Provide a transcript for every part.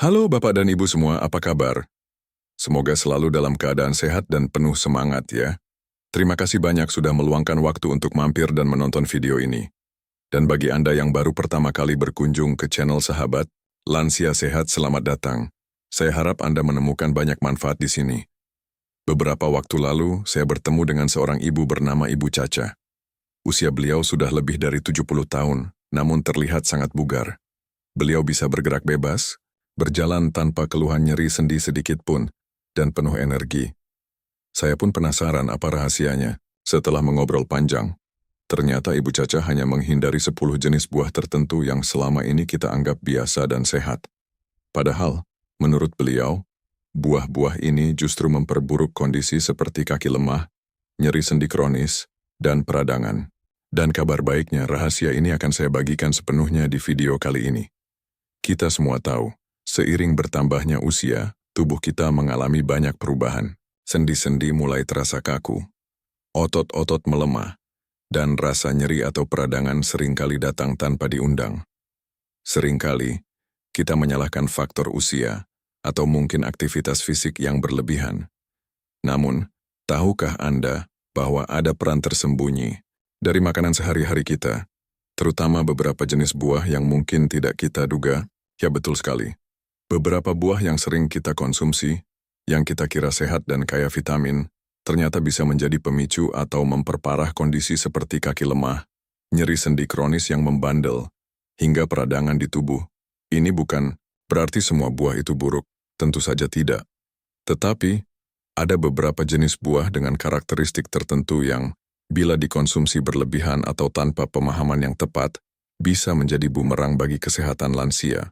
Halo Bapak dan Ibu semua, apa kabar? Semoga selalu dalam keadaan sehat dan penuh semangat ya. Terima kasih banyak sudah meluangkan waktu untuk mampir dan menonton video ini. Dan bagi Anda yang baru pertama kali berkunjung ke channel Sahabat, Lansia Sehat, selamat datang. Saya harap Anda menemukan banyak manfaat di sini. Beberapa waktu lalu, saya bertemu dengan seorang ibu bernama Ibu Caca. Usia beliau sudah lebih dari 70 tahun, namun terlihat sangat bugar. Beliau bisa bergerak bebas, berjalan tanpa keluhan nyeri sendi sedikit pun, dan penuh energi. Saya pun penasaran apa rahasianya. Setelah mengobrol panjang, ternyata Ibu Caca hanya menghindari 10 jenis buah tertentu yang selama ini kita anggap biasa dan sehat. Padahal, menurut beliau, buah-buah ini justru memperburuk kondisi seperti kaki lemah, nyeri sendi kronis, dan peradangan. Dan kabar baiknya, rahasia ini akan saya bagikan sepenuhnya di video kali ini. Kita semua tahu, seiring bertambahnya usia, tubuh kita mengalami banyak perubahan. Sendi-sendi mulai terasa kaku, otot-otot melemah, dan rasa nyeri atau peradangan seringkali datang tanpa diundang. Seringkali, kita menyalahkan faktor usia, atau mungkin aktivitas fisik yang berlebihan. Namun, tahukah Anda bahwa ada peran tersembunyi dari makanan sehari-hari kita, terutama beberapa jenis buah yang mungkin tidak kita duga? Ya betul sekali. Beberapa buah yang sering kita konsumsi, yang kita kira sehat dan kaya vitamin, ternyata bisa menjadi pemicu atau memperparah kondisi seperti kaki lemah, nyeri sendi kronis yang membandel, hingga peradangan di tubuh. Ini bukan berarti semua buah itu buruk, tentu saja tidak. Tetapi, ada beberapa jenis buah dengan karakteristik tertentu yang, bila dikonsumsi berlebihan atau tanpa pemahaman yang tepat, bisa menjadi bumerang bagi kesehatan lansia.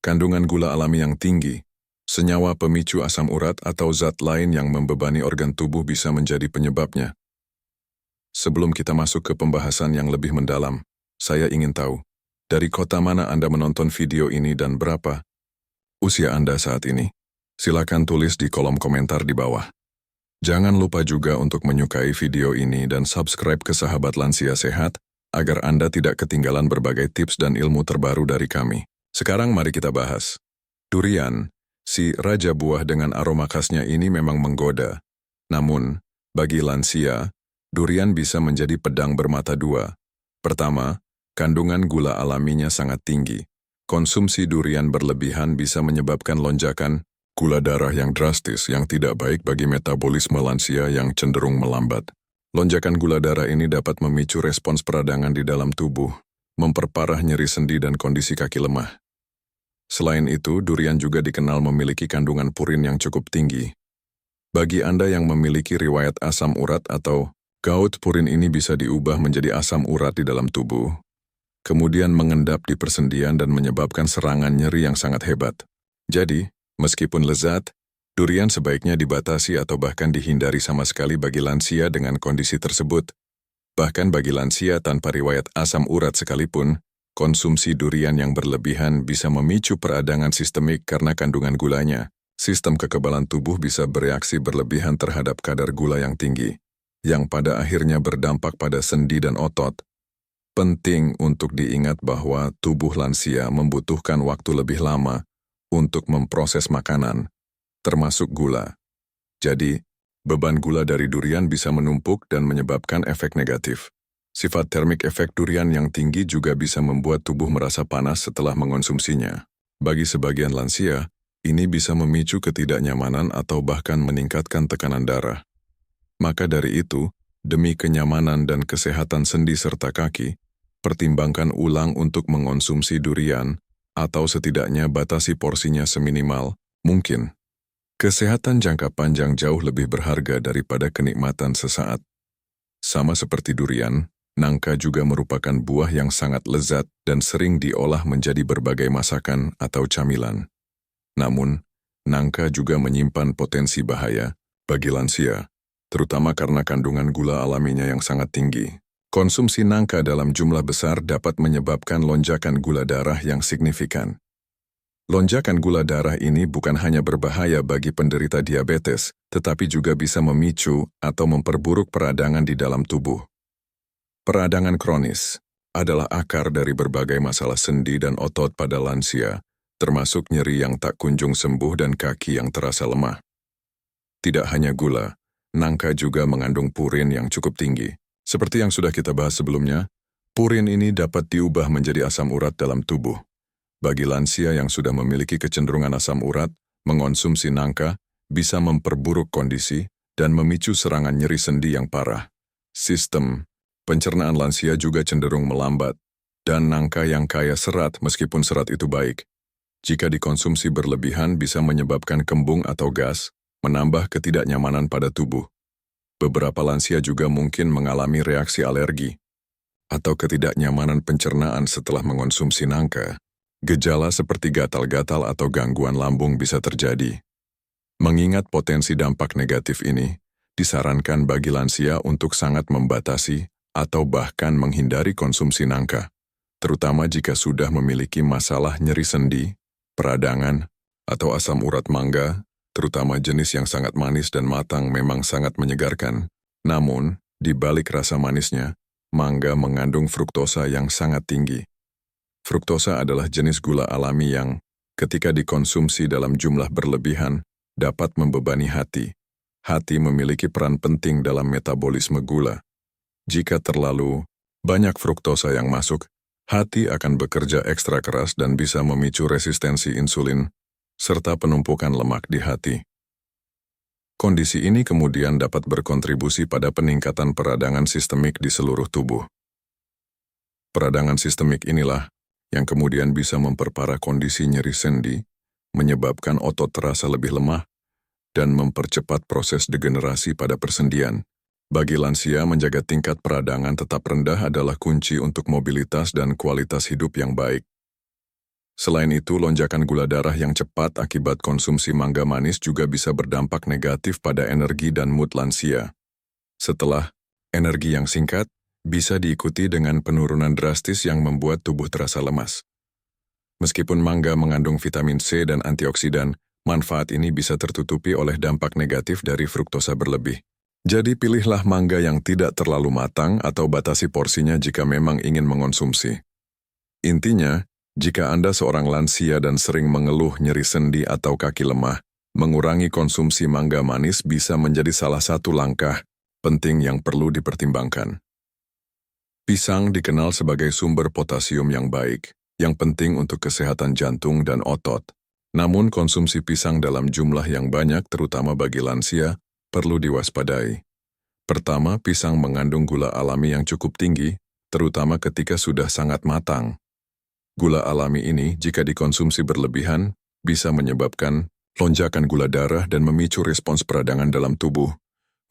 Kandungan gula alami yang tinggi, senyawa pemicu asam urat atau zat lain yang membebani organ tubuh bisa menjadi penyebabnya. Sebelum kita masuk ke pembahasan yang lebih mendalam, saya ingin tahu, dari kota mana Anda menonton video ini dan berapa usia Anda saat ini? Silakan tulis di kolom komentar di bawah. Jangan lupa juga untuk menyukai video ini dan subscribe ke Sahabat Lansia Sehat, agar Anda tidak ketinggalan berbagai tips dan ilmu terbaru dari kami. Sekarang mari kita bahas. Durian, si raja buah dengan aroma khasnya ini memang menggoda. Namun, bagi lansia, durian bisa menjadi pedang bermata dua. Pertama, kandungan gula alaminya sangat tinggi. Konsumsi durian berlebihan bisa menyebabkan lonjakan gula darah yang drastis yang tidak baik bagi metabolisme lansia yang cenderung melambat. Lonjakan gula darah ini dapat memicu respons peradangan di dalam tubuh, memperparah nyeri sendi dan kondisi kaki lemah. Selain itu, durian juga dikenal memiliki kandungan purin yang cukup tinggi. Bagi Anda yang memiliki riwayat asam urat atau gout, purin ini bisa diubah menjadi asam urat di dalam tubuh, kemudian mengendap di persendian dan menyebabkan serangan nyeri yang sangat hebat. Jadi, meskipun lezat, durian sebaiknya dibatasi atau bahkan dihindari sama sekali bagi lansia dengan kondisi tersebut. Bahkan bagi lansia tanpa riwayat asam urat sekalipun, konsumsi durian yang berlebihan bisa memicu peradangan sistemik karena kandungan gulanya. Sistem kekebalan tubuh bisa bereaksi berlebihan terhadap kadar gula yang tinggi, yang pada akhirnya berdampak pada sendi dan otot. Penting untuk diingat bahwa tubuh lansia membutuhkan waktu lebih lama untuk memproses makanan, termasuk gula. Jadi, beban gula dari durian bisa menumpuk dan menyebabkan efek negatif. Sifat termik efek durian yang tinggi juga bisa membuat tubuh merasa panas setelah mengonsumsinya. Bagi sebagian lansia, ini bisa memicu ketidaknyamanan atau bahkan meningkatkan tekanan darah. Maka dari itu, demi kenyamanan dan kesehatan sendi serta kaki, pertimbangkan ulang untuk mengonsumsi durian, atau setidaknya batasi porsinya seminimal mungkin. Kesehatan jangka panjang jauh lebih berharga daripada kenikmatan sesaat. Sama seperti durian, nangka juga merupakan buah yang sangat lezat dan sering diolah menjadi berbagai masakan atau camilan. Namun, nangka juga menyimpan potensi bahaya bagi lansia, terutama karena kandungan gula alaminya yang sangat tinggi. Konsumsi nangka dalam jumlah besar dapat menyebabkan lonjakan gula darah yang signifikan. Lonjakan gula darah ini bukan hanya berbahaya bagi penderita diabetes, tetapi juga bisa memicu atau memperburuk peradangan di dalam tubuh. Peradangan kronis adalah akar dari berbagai masalah sendi dan otot pada lansia, termasuk nyeri yang tak kunjung sembuh dan kaki yang terasa lemah. Tidak hanya gula, nangka juga mengandung purin yang cukup tinggi. Seperti yang sudah kita bahas sebelumnya, purin ini dapat diubah menjadi asam urat dalam tubuh. Bagi lansia yang sudah memiliki kecenderungan asam urat, mengonsumsi nangka bisa memperburuk kondisi dan memicu serangan nyeri sendi yang parah. Sistem pencernaan lansia juga cenderung melambat, dan nangka yang kaya serat meskipun serat itu baik, jika dikonsumsi berlebihan bisa menyebabkan kembung atau gas, menambah ketidaknyamanan pada tubuh. Beberapa lansia juga mungkin mengalami reaksi alergi atau ketidaknyamanan pencernaan setelah mengonsumsi nangka. Gejala seperti gatal-gatal atau gangguan lambung bisa terjadi. Mengingat potensi dampak negatif ini, disarankan bagi lansia untuk sangat membatasi atau bahkan menghindari konsumsi nangka, terutama jika sudah memiliki masalah nyeri sendi, peradangan, atau asam urat mangga, terutama jenis yang sangat manis dan matang memang sangat menyegarkan. Namun, di balik rasa manisnya, mangga mengandung fruktosa yang sangat tinggi. Fruktosa adalah jenis gula alami yang, ketika dikonsumsi dalam jumlah berlebihan, dapat membebani hati. Hati memiliki peran penting dalam metabolisme gula. Jika terlalu banyak fruktosa yang masuk, hati akan bekerja ekstra keras dan bisa memicu resistensi insulin, serta penumpukan lemak di hati. Kondisi ini kemudian dapat berkontribusi pada peningkatan peradangan sistemik di seluruh tubuh. Peradangan sistemik inilah yang kemudian bisa memperparah kondisi nyeri sendi, menyebabkan otot terasa lebih lemah, dan mempercepat proses degenerasi pada persendian. Bagi lansia, menjaga tingkat peradangan tetap rendah adalah kunci untuk mobilitas dan kualitas hidup yang baik. Selain itu, lonjakan gula darah yang cepat akibat konsumsi mangga manis juga bisa berdampak negatif pada energi dan mood lansia. Setelah energi yang singkat, bisa diikuti dengan penurunan drastis yang membuat tubuh terasa lemas. Meskipun mangga mengandung vitamin C dan antioksidan, manfaat ini bisa tertutupi oleh dampak negatif dari fruktosa berlebih. Jadi pilihlah mangga yang tidak terlalu matang atau batasi porsinya jika memang ingin mengonsumsi. Intinya, jika Anda seorang lansia dan sering mengeluh nyeri sendi atau kaki lemah, mengurangi konsumsi mangga manis bisa menjadi salah satu langkah penting yang perlu dipertimbangkan. Pisang dikenal sebagai sumber potasium yang baik, yang penting untuk kesehatan jantung dan otot. Namun konsumsi pisang dalam jumlah yang banyak, terutama bagi lansia, perlu diwaspadai. Pertama, pisang mengandung gula alami yang cukup tinggi, terutama ketika sudah sangat matang. Gula alami ini, jika dikonsumsi berlebihan, bisa menyebabkan lonjakan gula darah dan memicu respons peradangan dalam tubuh,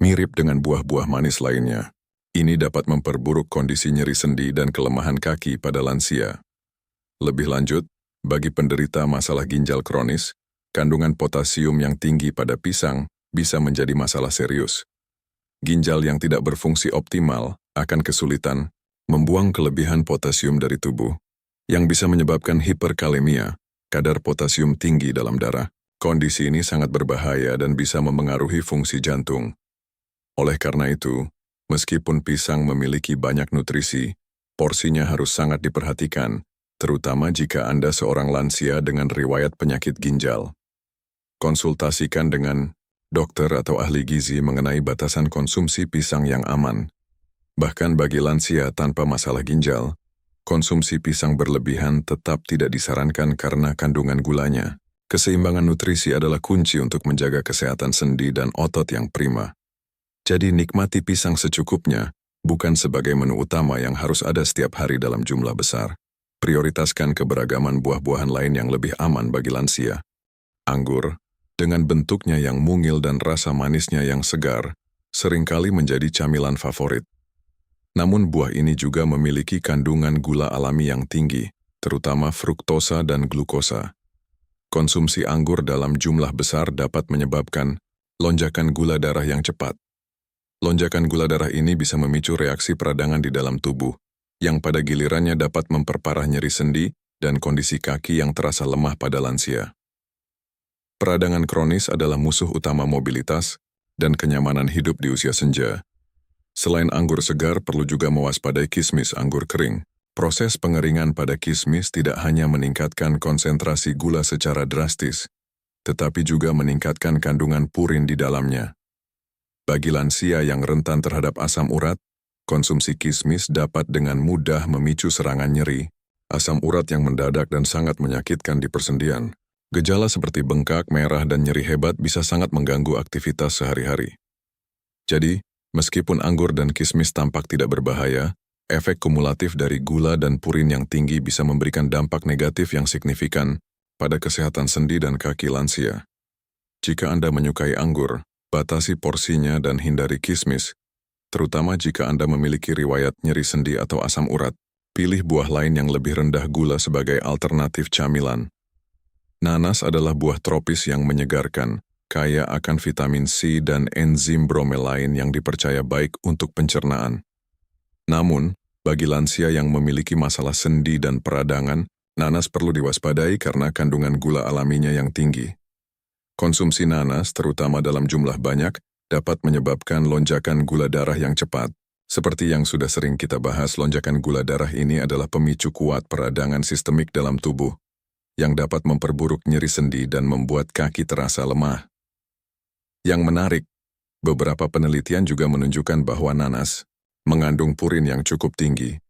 mirip dengan buah-buah manis lainnya. Ini dapat memperburuk kondisi nyeri sendi dan kelemahan kaki pada lansia. Lebih lanjut, bagi penderita masalah ginjal kronis, kandungan potasium yang tinggi pada pisang bisa menjadi masalah serius. Ginjal yang tidak berfungsi optimal akan kesulitan membuang kelebihan potasium dari tubuh, yang bisa menyebabkan hiperkalemia, kadar potasium tinggi dalam darah. Kondisi ini sangat berbahaya dan bisa memengaruhi fungsi jantung. Oleh karena itu, meskipun pisang memiliki banyak nutrisi, porsinya harus sangat diperhatikan, terutama jika Anda seorang lansia dengan riwayat penyakit ginjal. Konsultasikan dengan dokter atau ahli gizi mengenai batasan konsumsi pisang yang aman. Bahkan bagi lansia tanpa masalah ginjal, konsumsi pisang berlebihan tetap tidak disarankan karena kandungan gulanya. Keseimbangan nutrisi adalah kunci untuk menjaga kesehatan sendi dan otot yang prima. Jadi nikmati pisang secukupnya, bukan sebagai menu utama yang harus ada setiap hari dalam jumlah besar. Prioritaskan keberagaman buah-buahan lain yang lebih aman bagi lansia. Anggur, dengan bentuknya yang mungil dan rasa manisnya yang segar, seringkali menjadi camilan favorit. Namun buah ini juga memiliki kandungan gula alami yang tinggi, terutama fruktosa dan glukosa. Konsumsi anggur dalam jumlah besar dapat menyebabkan lonjakan gula darah yang cepat. Lonjakan gula darah ini bisa memicu reaksi peradangan di dalam tubuh, yang pada gilirannya dapat memperparah nyeri sendi dan kondisi kaki yang terasa lemah pada lansia. Peradangan kronis adalah musuh utama mobilitas dan kenyamanan hidup di usia senja. Selain anggur segar, perlu juga mewaspadai kismis anggur kering. Proses pengeringan pada kismis tidak hanya meningkatkan konsentrasi gula secara drastis, tetapi juga meningkatkan kandungan purin di dalamnya. Bagi lansia yang rentan terhadap asam urat, konsumsi kismis dapat dengan mudah memicu serangan nyeri, asam urat yang mendadak dan sangat menyakitkan di persendian. Gejala seperti bengkak, merah, dan nyeri hebat bisa sangat mengganggu aktivitas sehari-hari. Jadi, meskipun anggur dan kismis tampak tidak berbahaya, efek kumulatif dari gula dan purin yang tinggi bisa memberikan dampak negatif yang signifikan pada kesehatan sendi dan kaki lansia. Jika Anda menyukai anggur, batasi porsinya dan hindari kismis, terutama jika Anda memiliki riwayat nyeri sendi atau asam urat. Pilih buah lain yang lebih rendah gula sebagai alternatif camilan. Nanas adalah buah tropis yang menyegarkan, kaya akan vitamin C dan enzim bromelain yang dipercaya baik untuk pencernaan. Namun, bagi lansia yang memiliki masalah sendi dan peradangan, nanas perlu diwaspadai karena kandungan gula alaminya yang tinggi. Konsumsi nanas, terutama dalam jumlah banyak, dapat menyebabkan lonjakan gula darah yang cepat. Seperti yang sudah sering kita bahas, lonjakan gula darah ini adalah pemicu kuat peradangan sistemik dalam tubuh, yang dapat memperburuk nyeri sendi dan membuat kaki terasa lemah. Yang menarik, beberapa penelitian juga menunjukkan bahwa nanas mengandung purin yang cukup tinggi.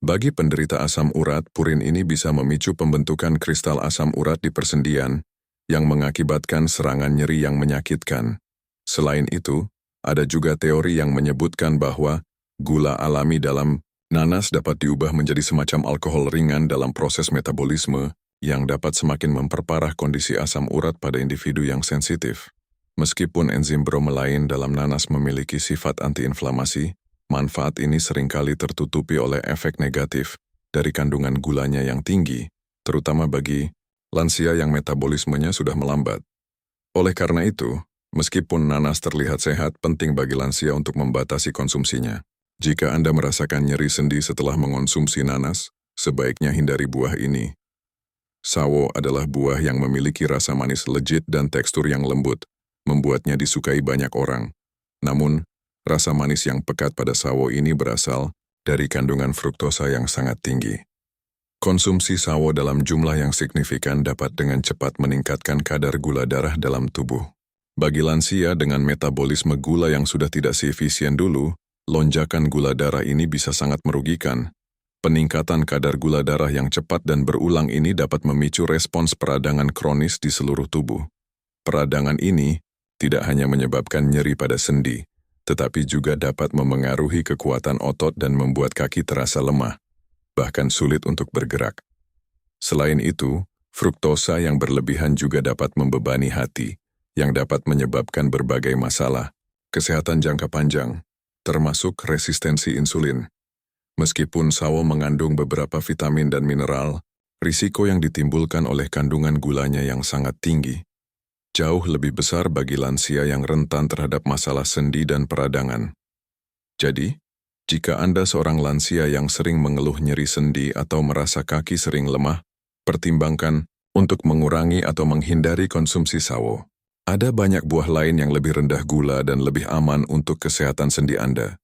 Bagi penderita asam urat, purin ini bisa memicu pembentukan kristal asam urat di persendian yang mengakibatkan serangan nyeri yang menyakitkan. Selain itu, ada juga teori yang menyebutkan bahwa gula alami dalam nanas dapat diubah menjadi semacam alkohol ringan dalam proses metabolisme yang dapat semakin memperparah kondisi asam urat pada individu yang sensitif. Meskipun enzim bromelain dalam nanas memiliki sifat antiinflamasi, manfaat ini seringkali tertutupi oleh efek negatif dari kandungan gulanya yang tinggi, terutama bagi lansia yang metabolismenya sudah melambat. Oleh karena itu, meskipun nanas terlihat sehat, penting bagi lansia untuk membatasi konsumsinya. Jika Anda merasakan nyeri sendi setelah mengonsumsi nanas, sebaiknya hindari buah ini. Sawo adalah buah yang memiliki rasa manis legit dan tekstur yang lembut, membuatnya disukai banyak orang. Namun, rasa manis yang pekat pada sawo ini berasal dari kandungan fruktosa yang sangat tinggi. Konsumsi sawo dalam jumlah yang signifikan dapat dengan cepat meningkatkan kadar gula darah dalam tubuh. Bagi lansia dengan metabolisme gula yang sudah tidak seefisien dulu, lonjakan gula darah ini bisa sangat merugikan. Peningkatan kadar gula darah yang cepat dan berulang ini dapat memicu respons peradangan kronis di seluruh tubuh. Peradangan ini tidak hanya menyebabkan nyeri pada sendi, tetapi juga dapat memengaruhi kekuatan otot dan membuat kaki terasa lemah, bahkan sulit untuk bergerak. Selain itu, fruktosa yang berlebihan juga dapat membebani hati, yang dapat menyebabkan berbagai masalah kesehatan jangka panjang, termasuk resistensi insulin. Meskipun sawo mengandung beberapa vitamin dan mineral, risiko yang ditimbulkan oleh kandungan gulanya yang sangat tinggi jauh lebih besar bagi lansia yang rentan terhadap masalah sendi dan peradangan. Jadi, jika Anda seorang lansia yang sering mengeluh nyeri sendi atau merasa kaki sering lemah, pertimbangkan untuk mengurangi atau menghindari konsumsi sawo. Ada banyak buah lain yang lebih rendah gula dan lebih aman untuk kesehatan sendi Anda.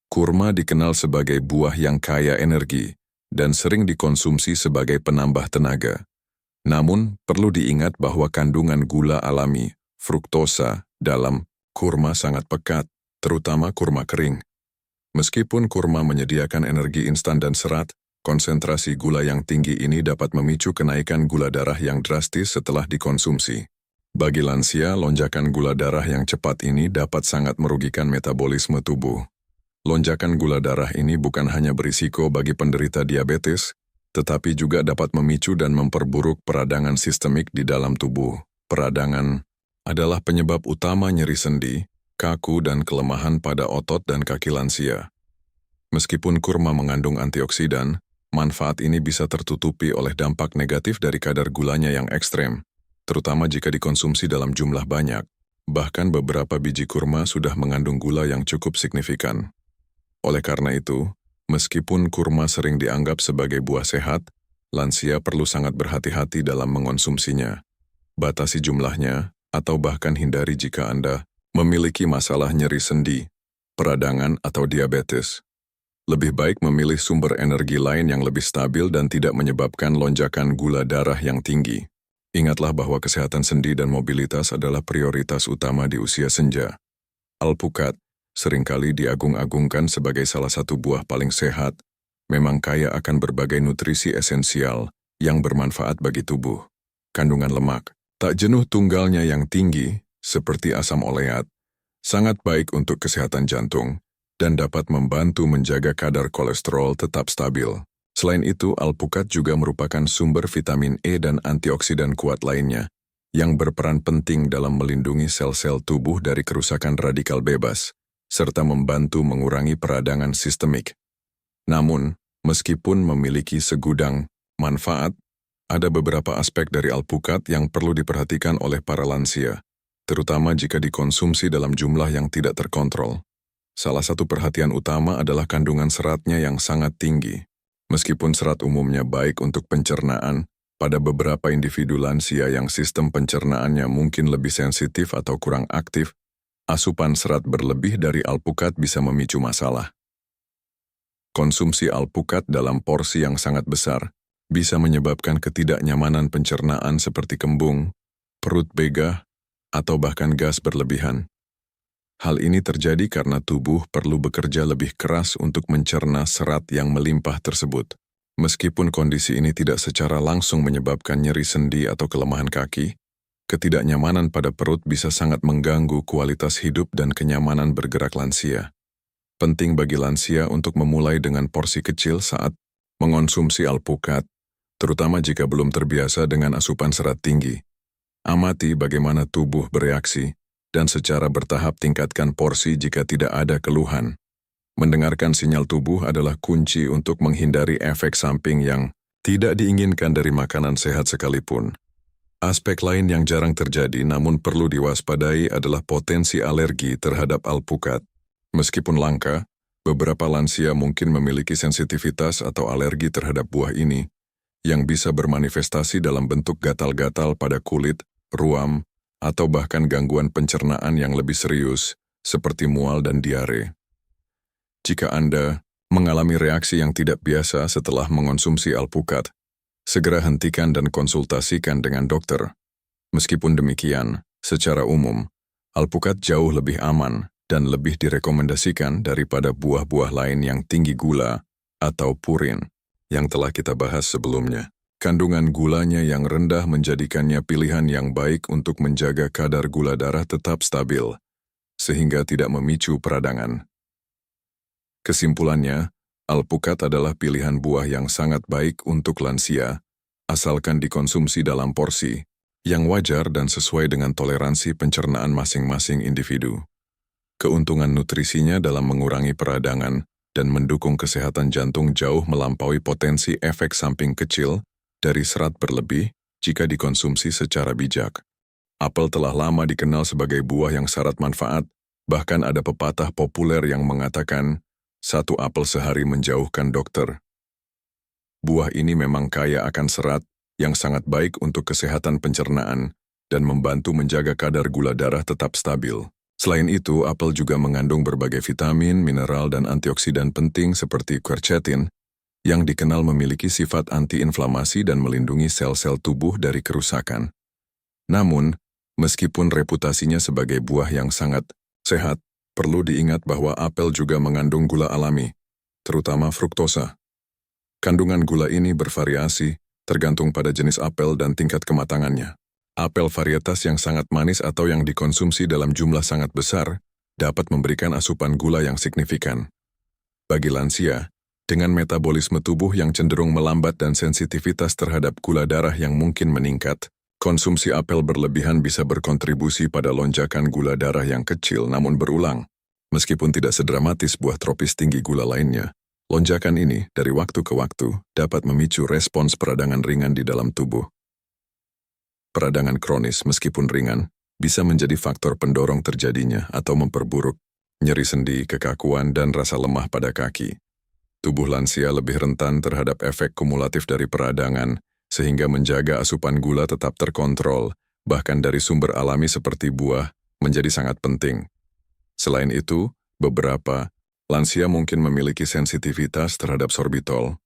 Kurma dikenal sebagai buah yang kaya energi dan sering dikonsumsi sebagai penambah tenaga. Namun, perlu diingat bahwa kandungan gula alami, fruktosa, dalam kurma sangat pekat, terutama kurma kering. Meskipun kurma menyediakan energi instan dan serat, konsentrasi gula yang tinggi ini dapat memicu kenaikan gula darah yang drastis setelah dikonsumsi. Bagi lansia, lonjakan gula darah yang cepat ini dapat sangat merugikan metabolisme tubuh. Lonjakan gula darah ini bukan hanya berisiko bagi penderita diabetes, tetapi juga dapat memicu dan memperburuk peradangan sistemik di dalam tubuh. Peradangan adalah penyebab utama nyeri sendi, kaku, dan kelemahan pada otot dan kaki lansia. Meskipun kurma mengandung antioksidan, manfaat ini bisa tertutupi oleh dampak negatif dari kadar gulanya yang ekstrem, terutama jika dikonsumsi dalam jumlah banyak. Bahkan beberapa biji kurma sudah mengandung gula yang cukup signifikan. Oleh karena itu, meskipun kurma sering dianggap sebagai buah sehat, lansia perlu sangat berhati-hati dalam mengonsumsinya. Batasi jumlahnya, atau bahkan hindari jika Anda memiliki masalah nyeri sendi, peradangan, atau diabetes. Lebih baik memilih sumber energi lain yang lebih stabil dan tidak menyebabkan lonjakan gula darah yang tinggi. Ingatlah bahwa kesehatan sendi dan mobilitas adalah prioritas utama di usia senja. Alpukat, seringkali diagung-agungkan sebagai salah satu buah paling sehat, memang kaya akan berbagai nutrisi esensial yang bermanfaat bagi tubuh. Kandungan lemak, tak jenuh tunggalnya yang tinggi, seperti asam oleat, sangat baik untuk kesehatan jantung, dan dapat membantu menjaga kadar kolesterol tetap stabil. Selain itu, alpukat juga merupakan sumber vitamin E dan antioksidan kuat lainnya, yang berperan penting dalam melindungi sel-sel tubuh dari kerusakan radikal bebas, serta membantu mengurangi peradangan sistemik. Namun, meskipun memiliki segudang manfaat, ada beberapa aspek dari alpukat yang perlu diperhatikan oleh para lansia, terutama jika dikonsumsi dalam jumlah yang tidak terkontrol. Salah satu perhatian utama adalah kandungan seratnya yang sangat tinggi. Meskipun serat umumnya baik untuk pencernaan, pada beberapa individu lansia yang sistem pencernaannya mungkin lebih sensitif atau kurang aktif, asupan serat berlebih dari alpukat bisa memicu masalah. Konsumsi alpukat dalam porsi yang sangat besar bisa menyebabkan ketidaknyamanan pencernaan seperti kembung, perut begah, atau bahkan gas berlebihan. Hal ini terjadi karena tubuh perlu bekerja lebih keras untuk mencerna serat yang melimpah tersebut. Meskipun kondisi ini tidak secara langsung menyebabkan nyeri sendi atau kelemahan kaki, ketidaknyamanan pada perut bisa sangat mengganggu kualitas hidup dan kenyamanan bergerak lansia. Penting bagi lansia untuk memulai dengan porsi kecil saat mengonsumsi alpukat, terutama jika belum terbiasa dengan asupan serat tinggi. Amati bagaimana tubuh bereaksi, dan secara bertahap tingkatkan porsi jika tidak ada keluhan. Mendengarkan sinyal tubuh adalah kunci untuk menghindari efek samping yang tidak diinginkan dari makanan sehat sekalipun. Aspek lain yang jarang terjadi namun perlu diwaspadai adalah potensi alergi terhadap alpukat. Meskipun langka, beberapa lansia mungkin memiliki sensitivitas atau alergi terhadap buah ini, yang bisa bermanifestasi dalam bentuk gatal-gatal pada kulit, ruam, atau bahkan gangguan pencernaan yang lebih serius, seperti mual dan diare. Jika Anda mengalami reaksi yang tidak biasa setelah mengonsumsi alpukat, segera hentikan dan konsultasikan dengan dokter. Meskipun demikian, secara umum, alpukat jauh lebih aman dan lebih direkomendasikan daripada buah-buah lain yang tinggi gula atau purin yang telah kita bahas sebelumnya. Kandungan gulanya yang rendah menjadikannya pilihan yang baik untuk menjaga kadar gula darah tetap stabil, sehingga tidak memicu peradangan. Kesimpulannya, alpukat adalah pilihan buah yang sangat baik untuk lansia, asalkan dikonsumsi dalam porsi yang wajar dan sesuai dengan toleransi pencernaan masing-masing individu. Keuntungan nutrisinya dalam mengurangi peradangan dan mendukung kesehatan jantung jauh melampaui potensi efek samping kecil dari serat berlebih jika dikonsumsi secara bijak. Apel telah lama dikenal sebagai buah yang syarat manfaat, bahkan ada pepatah populer yang mengatakan, "Satu apel sehari menjauhkan dokter." Buah ini memang kaya akan serat yang sangat baik untuk kesehatan pencernaan dan membantu menjaga kadar gula darah tetap stabil. Selain itu, apel juga mengandung berbagai vitamin, mineral, dan antioksidan penting seperti quercetin, yang dikenal memiliki sifat antiinflamasi dan melindungi sel-sel tubuh dari kerusakan. Namun, meskipun reputasinya sebagai buah yang sangat sehat, perlu diingat bahwa apel juga mengandung gula alami, terutama fruktosa. Kandungan gula ini bervariasi, tergantung pada jenis apel dan tingkat kematangannya. Apel varietas yang sangat manis atau yang dikonsumsi dalam jumlah sangat besar dapat memberikan asupan gula yang signifikan. Bagi lansia, dengan metabolisme tubuh yang cenderung melambat dan sensitivitas terhadap gula darah yang mungkin meningkat, konsumsi apel berlebihan bisa berkontribusi pada lonjakan gula darah yang kecil namun berulang. Meskipun tidak sedramatis buah tropis tinggi gula lainnya, lonjakan ini dari waktu ke waktu dapat memicu respons peradangan ringan di dalam tubuh. Peradangan kronis meskipun ringan bisa menjadi faktor pendorong terjadinya atau memperburuk nyeri sendi, kekakuan, dan rasa lemah pada kaki. Tubuh lansia lebih rentan terhadap efek kumulatif dari peradangan, sehingga menjaga asupan gula tetap terkontrol, bahkan dari sumber alami seperti buah, menjadi sangat penting. Selain itu, beberapa Lansia mungkin memiliki sensitivitas terhadap sorbitol,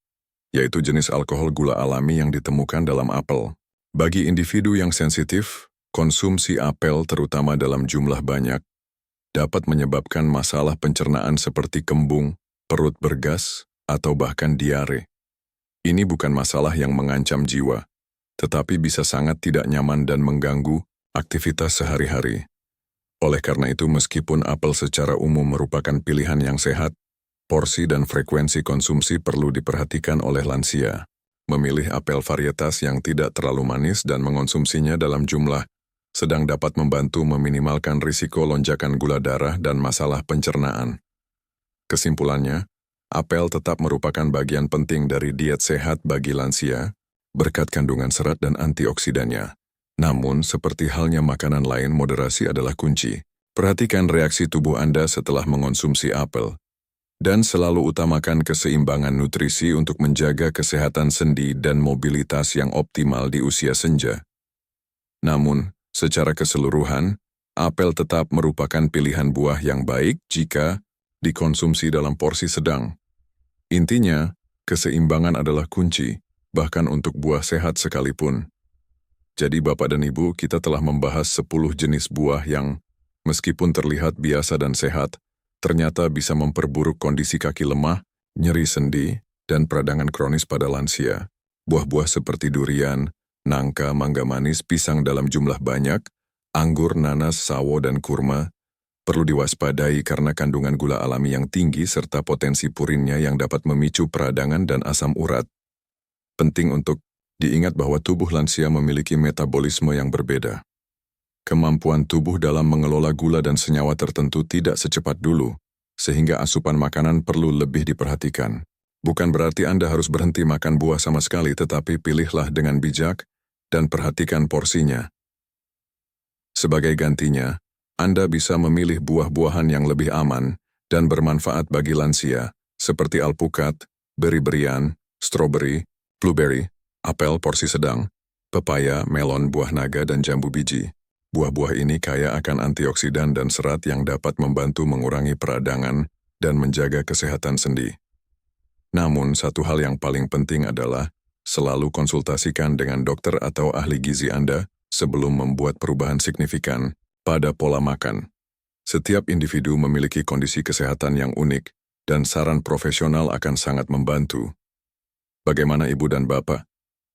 yaitu jenis alkohol gula alami yang ditemukan dalam apel. Bagi individu yang sensitif, konsumsi apel terutama dalam jumlah banyak dapat menyebabkan masalah pencernaan seperti kembung, perut bergas, atau bahkan diare. Ini bukan masalah yang mengancam jiwa, tetapi bisa sangat tidak nyaman dan mengganggu aktivitas sehari-hari. Oleh karena itu, meskipun apel secara umum merupakan pilihan yang sehat, porsi dan frekuensi konsumsi perlu diperhatikan oleh lansia. Memilih apel varietas yang tidak terlalu manis dan mengonsumsinya dalam jumlah sedang dapat membantu meminimalkan risiko lonjakan gula darah dan masalah pencernaan. Kesimpulannya, apel tetap merupakan bagian penting dari diet sehat bagi lansia, berkat kandungan serat dan antioksidannya. Namun, seperti halnya makanan lain, moderasi adalah kunci. Perhatikan reaksi tubuh Anda setelah mengonsumsi apel, dan selalu utamakan keseimbangan nutrisi untuk menjaga kesehatan sendi dan mobilitas yang optimal di usia senja. Namun, secara keseluruhan, apel tetap merupakan pilihan buah yang baik jika dikonsumsi dalam porsi sedang. Intinya, keseimbangan adalah kunci, bahkan untuk buah sehat sekalipun. Jadi Bapak dan Ibu, kita telah membahas 10 jenis buah yang, meskipun terlihat biasa dan sehat, ternyata bisa memperburuk kondisi kaki lemah, nyeri sendi, dan peradangan kronis pada lansia. Buah-buah seperti durian, nangka, mangga manis, pisang dalam jumlah banyak, anggur, nanas, sawo, dan kurma, perlu diwaspadai karena kandungan gula alami yang tinggi serta potensi purinnya yang dapat memicu peradangan dan asam urat. Penting untuk diingat bahwa tubuh lansia memiliki metabolisme yang berbeda. Kemampuan tubuh dalam mengelola gula dan senyawa tertentu tidak secepat dulu, sehingga asupan makanan perlu lebih diperhatikan. Bukan berarti Anda harus berhenti makan buah sama sekali, tetapi pilihlah dengan bijak dan perhatikan porsinya. Sebagai gantinya, Anda bisa memilih buah-buahan yang lebih aman dan bermanfaat bagi lansia, seperti alpukat, beri-berian, stroberi, blueberry, apel porsi sedang, pepaya, melon, buah naga, dan jambu biji. Buah-buah ini kaya akan antioksidan dan serat yang dapat membantu mengurangi peradangan dan menjaga kesehatan sendi. Namun, satu hal yang paling penting adalah selalu konsultasikan dengan dokter atau ahli gizi Anda sebelum membuat perubahan signifikan pada pola makan. Setiap individu memiliki kondisi kesehatan yang unik, dan saran profesional akan sangat membantu. Bagaimana Ibu dan Bapak?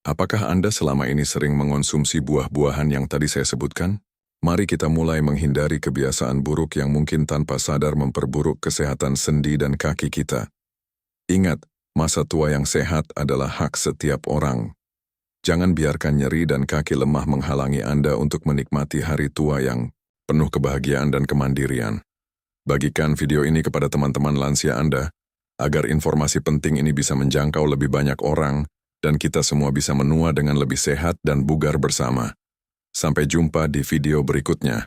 Apakah Anda selama ini sering mengonsumsi buah-buahan yang tadi saya sebutkan? Mari kita mulai menghindari kebiasaan buruk yang mungkin tanpa sadar memperburuk kesehatan sendi dan kaki kita. Ingat, masa tua yang sehat adalah hak setiap orang. Jangan biarkan nyeri dan kaki lemah menghalangi Anda untuk menikmati hari tua yang penuh kebahagiaan dan kemandirian. Bagikan video ini kepada teman-teman lansia Anda, agar informasi penting ini bisa menjangkau lebih banyak orang, dan kita semua bisa menua dengan lebih sehat dan bugar bersama. Sampai jumpa di video berikutnya.